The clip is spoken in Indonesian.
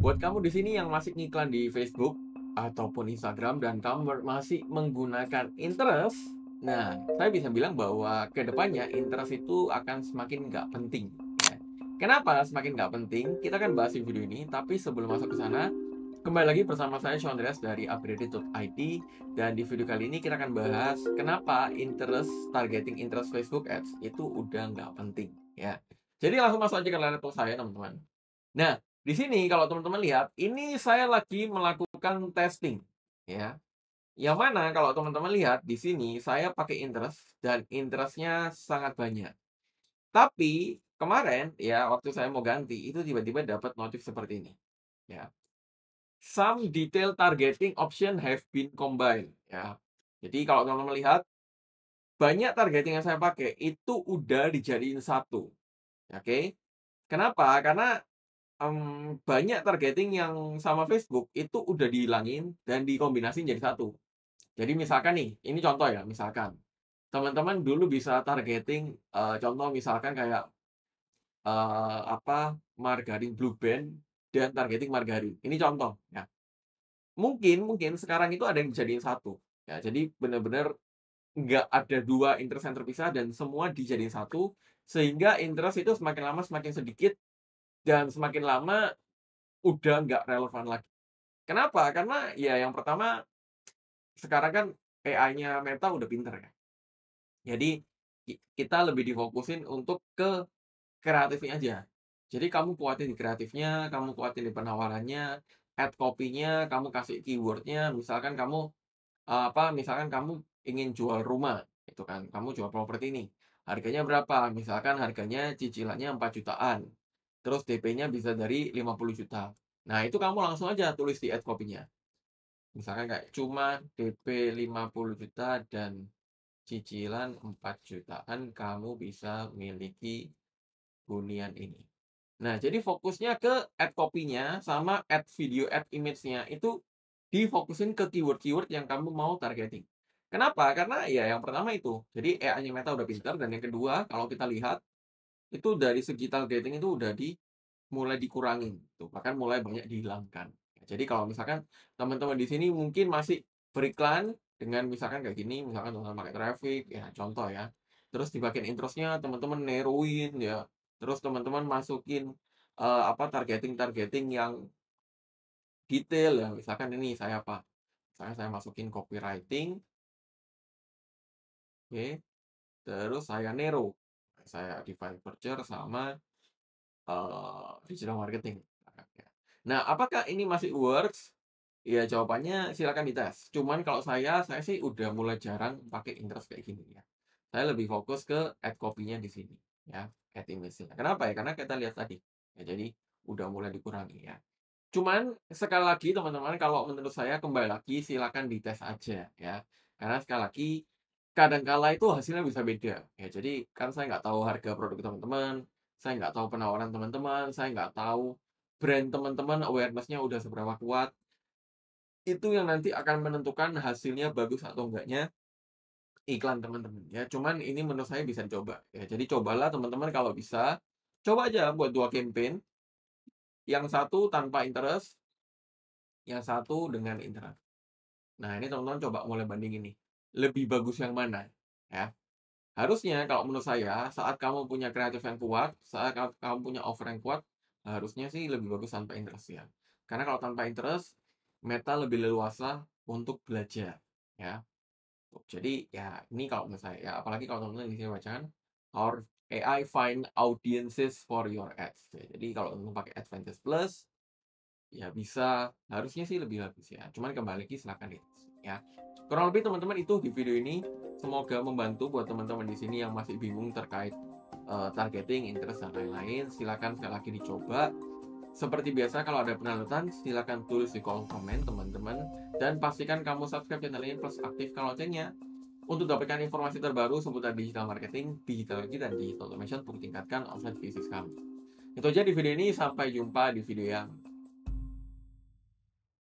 Buat kamu di sini yang masih ngiklan di Facebook ataupun Instagram dan kamu masih menggunakan interest, nah, saya bisa bilang bahwa ke depannya interest itu akan semakin nggak penting, ya. Kenapa semakin nggak penting? Kita kan bahas di video ini, tapi sebelum masuk ke sana, kembali lagi bersama saya Sean Andreas dari upgraded.id, dan di video kali ini kita akan bahas kenapa targeting interest Facebook Ads itu udah nggak penting, ya. Jadi langsung masuk aja ke laptop saya, teman-teman. Nah, di sini kalau teman-teman lihat, ini saya lagi melakukan testing, ya. Yang mana kalau teman-teman lihat di sini saya pakai interest dan interest-nya sangat banyak. Tapi kemarin ya waktu saya mau ganti itu tiba-tiba dapat notif seperti ini, ya. Some detail targeting option have been combined, ya. Jadi kalau teman-teman lihat, banyak targeting yang saya pakai itu udah dijadiin satu, oke. Kenapa? Karena banyak targeting yang sama Facebook itu udah dihilangin dan dikombinasiin jadi satu. Jadi misalkan nih, ini contoh ya, misalkan teman-teman dulu bisa targeting, contoh misalkan kayak, margarin Blue Band dan targeting margarin. Ini contoh ya. Mungkin mungkin sekarang itu ada yang dijadiin satu, ya. Jadi bener-bener nggak ada 2 interest yang terpisah dan semua dijadiin satu, sehingga interest itu semakin lama semakin sedikit dan semakin lama udah nggak relevan lagi. Kenapa? Karena ya yang pertama, sekarang kan AI-nya Meta udah pinter ya. Jadi kita lebih difokusin untuk ke kreatifnya aja. Jadi kamu kuatin di kreatifnya, kamu kuatin di penawarannya, add copy-nya, kamu kasih keyword-nya, misalkan kamu, misalkan kamu ingin jual rumah, gitu kan, kamu jual properti nih, harganya berapa? Misalkan harganya cicilannya 4 jutaan, terus DP-nya bisa dari 50 juta. Nah, itu kamu langsung aja tulis di add copy-nya. Misalkan kayak cuma DP 50 juta dan cicilan 4 jutaan, kamu bisa miliki hunian ini. Nah, jadi fokusnya ke add copy-nya sama add video, add image-nya itu difokusin ke keyword-keyword yang kamu mau targeting. Kenapa? Karena ya yang pertama itu, jadi AI-nya Meta udah pintar, dan yang kedua kalau kita lihat itu dari segi targeting itu udah mulai dikurangin tuh, bahkan mulai banyak dihilangkan. Jadi kalau misalkan teman-teman di sini mungkin masih beriklan dengan misalkan kayak gini, misalkan teman-teman pakai traffic, ya contoh ya. Terus di bagian interest-nya teman-teman narrowin ya. Terus teman-teman masukin targeting-targeting yang detail ya. Misalkan ini saya apa? Misalnya saya masukin copywriting, oke. Terus saya narrow. Saya divide purchase sama digital marketing. Nah, apakah ini masih works? Ya jawabannya silakan dites. Cuman kalau saya sih udah mulai jarang pakai interest kayak gini ya. Saya lebih fokus ke add copy-nya di sini ya, add image-nya. Kenapa ya? Karena kita lihat tadi, ya jadi udah mulai dikurangi ya. Cuman sekali lagi teman-teman, kalau menurut saya kembali lagi silakan dites aja ya. Karena sekali lagi kadang kala itu hasilnya bisa beda ya. Jadi kan saya nggak tahu harga produk teman-teman, saya nggak tahu penawaran teman-teman, saya nggak tahu brand teman-teman awareness-nya udah seberapa kuat. Itu yang nanti akan menentukan hasilnya bagus atau enggaknya iklan teman-teman ya. Cuman ini menurut saya bisa dicoba ya. Jadi cobalah teman-teman kalau bisa, coba aja buat 2 campaign, yang satu tanpa interest, yang satu dengan interest. Nah, ini teman-teman coba mulai bandingin nih, lebih bagus yang mana, ya. Harusnya kalau menurut saya, saat kamu punya kreatif yang kuat, saat kamu punya offer yang kuat, harusnya sih lebih bagus tanpa interest ya. Karena kalau tanpa interest, Meta lebih leluasa untuk belajar, ya. Jadi ya ini kalau menurut saya ya, apalagi kalau teman-teman di sini bacakan, "Our AI find audiences for your ads." Ya, jadi kalau teman pakai Advantage Plus, ya bisa, harusnya sih lebih bagus ya, cuman kembali lagi silakan dites ya. Kurang lebih teman-teman itu di video ini, semoga membantu buat teman-teman di sini yang masih bingung terkait, targeting, interest, dan lain-lain. Silakan sekali lagi dicoba. Seperti biasa kalau ada penonton, silakan tulis di kolom komen teman-teman, dan pastikan kamu subscribe channel ini plus aktifkan loncengnya untuk dapatkan informasi terbaru seputar digital marketing, digital strategy, dan digital automation untuk tingkatkan omset bisnis kamu. Itu aja di video ini, sampai jumpa di video yang